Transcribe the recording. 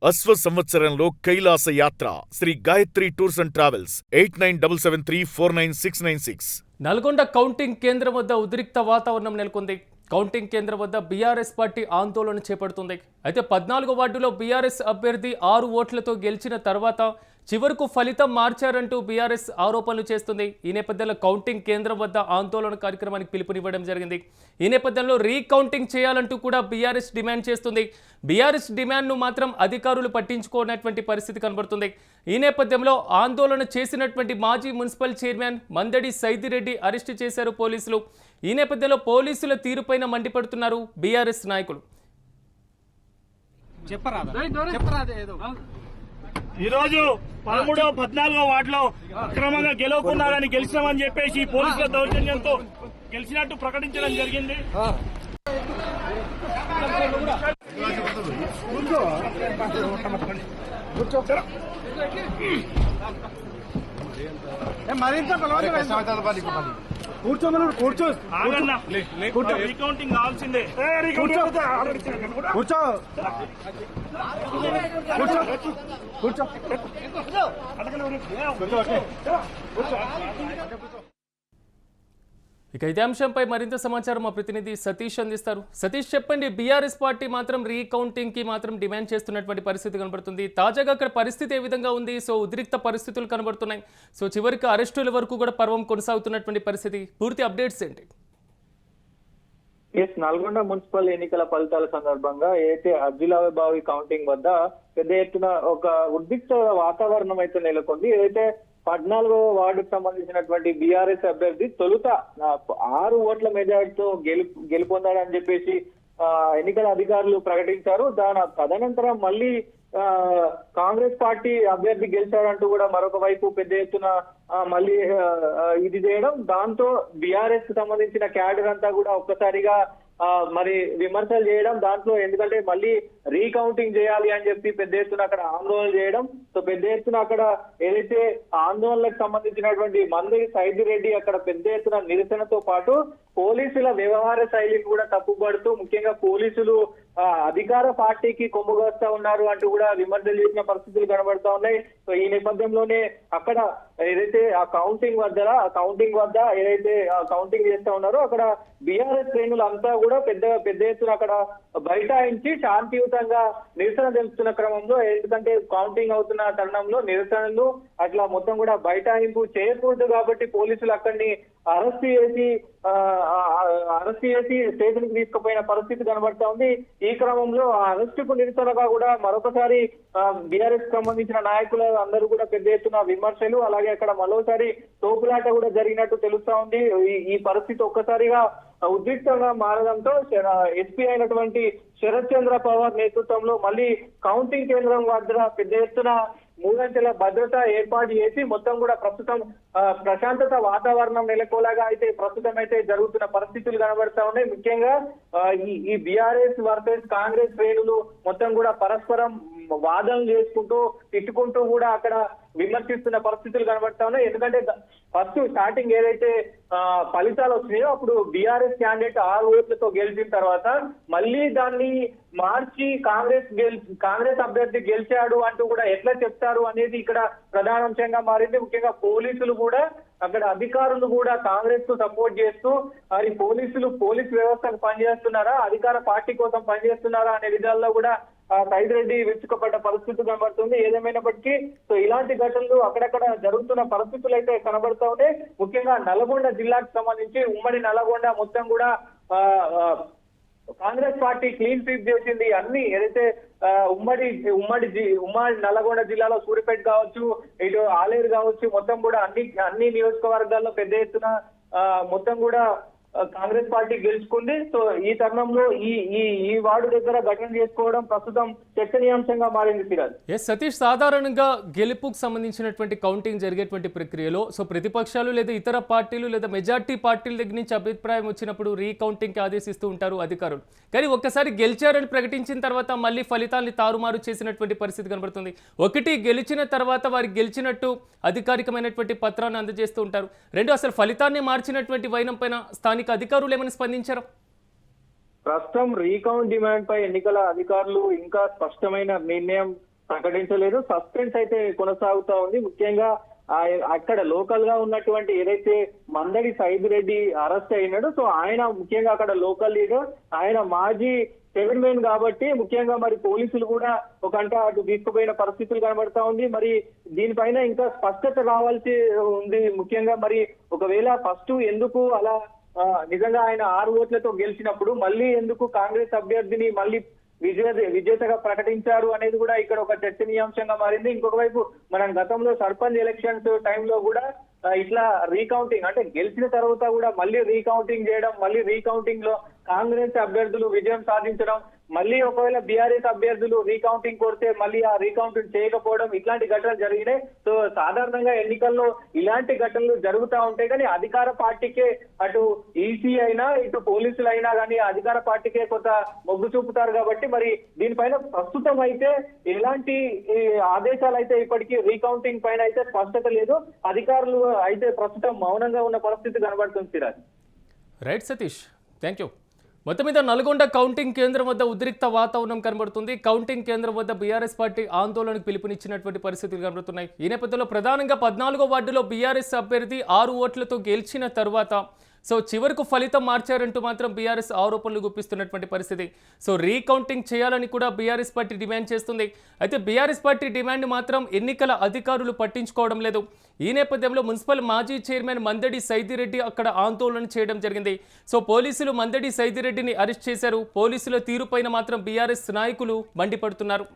అశ్వ సంవత్సరంలో కైలాస యాత్ర Shri Gayatri tours and travels 8977349696. Nalgonda counting కేంద్రం వద్ద ఉద్రిక్త వాతావరణం నెలకొంది. కౌంటింగ్ కేంద్రం వద్ద బీఆర్ఎస్ పార్టీ ఆందోళన చేపడుతుంది. అయితే 14వ వార్డులో బీఆర్ఎస్ అభ్యర్థి 6 ఓట్లతో గెలిచిన తర్వాత చివరకు ఫలితం మార్చారంటూ బీఆర్ఎస్ ఆరోపణలు చేస్తుంది. ఈ నేపథ్యంలో కౌంటింగ్ కేంద్రం వద్ద ఆందోళన కార్యక్రమానికి పిలుపునివ్వడం జరిగింది. ఈ నేపథ్యంలో రీకౌంటింగ్ చేయాలంటూ కూడా బీఆర్ఎస్ డిమాండ్ చేస్తుంది. బీఆర్ఎస్ డిమాండ్ను మాత్రం అధికారులు పట్టించుకోనటువంటి పరిస్థితి కనబడుతుంది. ఈ నేపథ్యంలో ఆందోళన చేసినటువంటి మాజీ municipal chairman Mandadi Saidireddy arrest చేశారు పోలీసులు. ఈ నేపథ్యంలో పోలీసుల తీరుపైన మండిపడుతున్నారు బీఆర్ఎస్ నాయకులు. ఈరోజు 13వ 14వ వార్డులో అక్రమంగా గెలవకున్నారని గెలిచామని చెప్పేసి పోలీసుల దౌర్జన్యంతో గెలిచినట్టు ప్రకటించడం జరిగింది. కూర్చో రీకౌంటింగ్ కావాల్సిందే. కూర్చో ఇక ఇదే అంశంపై మరింత సమాచారం మా ప్రతినిధి సతీష్ అందిస్తారు. సతీష్, చెప్పండి, బీఆర్ఎస్ పార్టీ మాత్రం రీకౌంటింగ్ కి మాత్రం డిమాండ్ చేస్తున్నటువంటి పరిస్థితి కనబడుతుంది. తాజాగా అక్కడ పరిస్థితి ఏ విధంగా ఉంది? సో ఉద్రిక్త పరిస్థితులు కనబడుతున్నాయి. సో చివరికి అరెస్టుల వరకు కూడా పర్వం కొనసాగుతున్నటువంటి పరిస్థితి. పూర్తి అప్డేట్స్ ఏంటి? నల్గొండ మున్సిపల్ ఎన్నికల ఫలితాల సందర్భంగా ఏదైతే అర్జులాబావి కౌంటింగ్ వద్ద పెద్ద ఎత్తున ఒక ఉద్రిక్త వాతావరణం అయితే నెలకొంది. ఏదైతే 14వ వార్డుకు సంబంధించినటువంటి బీఆర్ఎస్ అభ్యర్థి తొలుత 6 ఓట్ల మెజార్టీతో గెలుపొందాడని చెప్పేసి ఎన్నికల అధికారులు ప్రకటించారు. తదనంతరం మళ్ళీ కాంగ్రెస్ పార్టీ అభ్యర్థి గెలిచాడంటూ కూడా మరొక వైపు పెద్ద ఎత్తున మళ్ళీ ఇది చేయడం, దాంతో బీఆర్ఎస్ కు సంబంధించిన క్యాడర్ అంతా కూడా ఒక్కసారిగా మరి విమర్శలు చేయడం, దాంట్లో ఎందుకంటే మళ్ళీ రీకౌంటింగ్ చేయాలి అని చెప్పి పెద్ద ఎత్తున అక్కడ ఆందోళన చేయడం. సో పెద్ద ఎత్తున అక్కడ ఏదైతే ఆందోళనకు సంబంధించినటువంటి మందడి సైదిరెడ్డి అక్కడ పెద్ద ఎత్తున నిరసనతో పాటు పోలీసుల వ్యవహార శైలిని కూడా తప్పుపడుతూ, ముఖ్యంగా పోలీసులు అధికార పార్టీకి కొమ్ముగోస్తా ఉన్నారు అంటూ కూడా విమర్శలు చేసిన పరిస్థితులు కనబడతా ఉన్నాయి. సో ఈ నేపథ్యంలోనే అక్కడ ఏదైతే ఆ కౌంటింగ్ వద్ద ఏదైతే కౌంటింగ్ చేస్తా ఉన్నారో అక్కడ బీఆర్ఎస్ శ్రేణులు అంతా కూడా పెద్ద ఎత్తున అక్కడ బైఠాయించి శాంతియుతంగా నిరసన తెలుపుతున్న క్రమంలో, ఎందుకంటే కౌంటింగ్ అవుతున్న తరుణంలో నిరసనలు అట్లా మొత్తం కూడా బైఠాయింపు చేయకూడదు కాబట్టి పోలీసులు అక్కడిని అరెస్ట్ చేసి స్టేషన్ కి తీసుకుపోయిన పరిస్థితి కనబడతా ఉంది. ఈ క్రమంలో ఆ అరెస్టుకు నిరసనగా కూడా మరొకసారి బీఆర్ఎస్ సంబంధించిన నాయకులు అందరూ కూడా పెద్ద ఎత్తున విమర్శలు, అలాగే అక్కడ మరోసారి తోపులాట కూడా జరిగినట్టు తెలుస్తా ఉంది. ఈ పరిస్థితి ఒక్కసారిగా ఉద్రిక్తంగా మారడంతో ఎస్పీ అయినటువంటి శరత్ చంద్ర పవార్ నేతృత్వంలో మళ్ళీ కౌంటింగ్ కేంద్రం వద్ద పెద్ద ఎత్తున 3 అంచెల భద్రత ఏర్పాటు చేసి మొత్తం కూడా ప్రస్తుతం ప్రశాంతత వాతావరణం నెలకొలాగా అయితే ప్రస్తుతం అయితే జరుగుతున్న పరిస్థితులు కనబడతా ఉన్నాయి. ముఖ్యంగా ఈ బీఆర్ఎస్ వర్సెస్ కాంగ్రెస్ శ్రేణులు మొత్తం కూడా పరస్పరం వాదనలు చేసుకుంటూ తిట్టుకుంటూ కూడా అక్కడ విమర్శిస్తున్న పరిస్థితులు కనబడతా ఉన్నాయి. ఎందుకంటే ఫస్ట్ స్టార్టింగ్ ఏదైతే ఫలితాలు వచ్చినాయో అప్పుడు బీఆర్ఎస్ క్యాండిడేట్ 6 ఓట్లతో గెలిచిన తర్వాత మళ్ళీ దాన్ని మార్చి కాంగ్రెస్ అభ్యర్థి గెలిచాడు అంటూ కూడా ఎట్లా చెప్తారు అనేది ఇక్కడ ప్రధానాంశంగా మారింది. ముఖ్యంగా పోలీసులు కూడా అక్కడ అధికారులు కూడా కాంగ్రెస్ కు సపోర్ట్ చేస్తూ మరి పోలీస్ వ్యవస్థకు పనిచేస్తున్నారా, అధికార పార్టీ కోసం పనిచేస్తున్నారా అనే విధాల్లో కూడా సైదిరెడ్డి విరుచుకుపడ్డ పరిస్థితి కనబడుతుంది. ఏదేమైనప్పటికీ సో ఇలాంటి ఘటనలు అక్కడక్కడ జరుగుతున్న పరిస్థితులు అయితే కనబడుతూ ఉంటే, ముఖ్యంగా నల్గొండ జిల్లాకు సంబంధించి ఉమ్మడి నల్గొండ మొత్తం కూడా కాంగ్రెస్ పార్టీ క్లీన్ స్వీప్ చేసింది. అన్ని ఏదైతే ఉమ్మడి నల్గొండ జిల్లాలో సూర్యాపేట కావచ్చు, ఇటు ఆలేరు కావచ్చు, మొత్తం కూడా అన్ని నియోజకవర్గాల్లో పెద్ద ఎత్తున మొత్తం కూడా కాంగ్రెస్ పార్టీ గెలుచుకుంది. సో ఈ తరుణంలో ఈ వార్డు దగ్గర ఘటన చేసుకోవడం ప్రస్తుతం చర్చనీయాంశంగా మారింది. సిరాజ్, సతీష్, సాధారణంగా గెలుపుకు సంబంధించినటువంటి కౌంటింగ్ జరిగేటువంటి ప్రక్రియలో సో ప్రతిపక్షాలు లేదా ఇతర పార్టీలు లేదా మెజార్టీ పార్టీల దగ్గర నుంచి అభిప్రాయం వచ్చినప్పుడు రీకౌంటింగ్కి ఆదేశిస్తూ ఉంటారు అధికారులు. కానీ ఒక్కసారి గెలిచారని ప్రకటించిన తర్వాత మళ్ళీ ఫలితాన్ని తారుమారు చేసినటువంటి పరిస్థితి కనబడుతుంది. ఒకటి, గెలిచిన తర్వాత వారికి గెలిచినట్టు అధికారికమైనటువంటి పత్రాన్ని అందజేస్తూ ఉంటారు. రెండు, అసలు ఫలితాన్ని మార్చినటువంటి వైనం పైన స్థానిక అధికారులు ఏమైనా స్పందించారు? ప్రస్తుతం రీకౌంట్ డిమాండ్ పై ఎన్నికల అధికారులు ఇంకా స్పష్టమైన నిర్ణయం ప్రకటించలేదు. సస్పెన్స్ అయితే కొనసాగుతా ఉంది. ముఖ్యంగా అక్కడ లోకల్ గా ఉన్నటువంటి ఏదైతే మందడి సైద్ రెడ్డి అరెస్ట్ అయినాడు, సో ఆయన ముఖ్యంగా అక్కడ లోకల్ లీడర్, ఆయన మాజీ చైర్మన్ కాబట్టి ముఖ్యంగా మరి పోలీసులు కూడా ఒక గంట అటు తీసుకుపోయిన పరిస్థితులు కనబడతా ఉంది. మరి దీనిపైన ఇంకా స్పష్టత రావాల్సి ఉంది. ముఖ్యంగా మరి ఒకవేళ ఫస్ట్ ఎందుకు అలా నిజంగా ఆయన 6 ఓట్లతో గెలిచినప్పుడు మళ్ళీ ఎందుకు కాంగ్రెస్ అభ్యర్థిని మళ్ళీ విజేతగా ప్రకటించారు అనేది కూడా ఇక్కడ ఒక చర్చనీయాంశంగా మారింది. ఇంకొక వైపు మనం గతంలో సర్పంచ్ ఎలక్షన్స్ టైంలో కూడా ఇట్లా రీకౌంటింగ్ అంటే గెలిచిన తర్వాత కూడా మళ్ళీ రీకౌంటింగ్ చేయడం, మళ్ళీ రీకౌంటింగ్ లో కాంగ్రెస్ అభ్యర్థులు విజయం సాధించడం, మళ్ళీ ఒకవేళ బీఆర్ఎస్ అభ్యర్థులు రీకౌంటింగ్ కొడితే మళ్ళీ ఆ రీకౌంటింగ్ చేయకపోవడం, ఇట్లాంటి ఘటనలు జరిగినాయి. సో సాధారణంగా ఎన్నికల్లో ఇలాంటి ఘటనలు జరుగుతూ ఉంటాయి. కానీ అధికార పార్టీకే అటు ఈసీ అయినా ఇటు పోలీసులు అయినా కానీ అధికార పార్టీకే కొంత మొగ్గు చూపుతారు కాబట్టి మరి దీనిపైన ప్రస్తుతం అయితే ఎలాంటి ఆదేశాలు అయితే ఇప్పటికీ రీకౌంటింగ్ పైన అయితే స్పష్టత లేదు. అధికారులు అయితే ప్రస్తుతం మౌనంగా ఉన్న పరిస్థితి కనబడుతుంది. Siraj. Right Satish, thank you. మొత్తం మీద నల్గొండ కౌంటింగ్ కేంద్రం వద్ద ఉద్రిక్త వాతావరణం కనబడుతుంది. కౌంటింగ్ కేంద్రం వద్ద బీఆర్ఎస్ పార్టీ ఆందోళనకు పిలుపునిచ్చినటువంటి పరిస్థితులు కనబడుతున్నాయి. ఈ నేపథ్యంలో ప్రధానంగా 14వ వార్డులో బీఆర్ఎస్ అభ్యర్థి 6 ఓట్లతో గెలిచిన తర్వాత చివరకు ఫలితం మార్చారంటూ మాత్రం బీఆర్ఎస్ ఆరోపణలు గుప్పిస్తున్నటువంటి పరిస్థితి. రీకౌంటింగ్ చేయాలని కూడా బీఆర్ఎస్ పార్టీ డిమాండ్ చేస్తుంది. అయితే బీఆర్ఎస్ పార్టీ డిమాండ్ మాత్రం ఎన్నికల అధికారులు పట్టించుకోవడం లేదు. ఈ నేపథ్యంలో మున్సిపల్ మాజీ చైర్మన్ మందడి సైదిరెడ్డి అక్కడ ఆందోళన చేయడం జరిగింది. పోలీసులు మందడి సైదిరెడ్డిని అరెస్ట్ చేశారు. పోలీసుల తీరుపైన మాత్రం బీఆర్ఎస్ నాయకులు మండిపడుతున్నారు.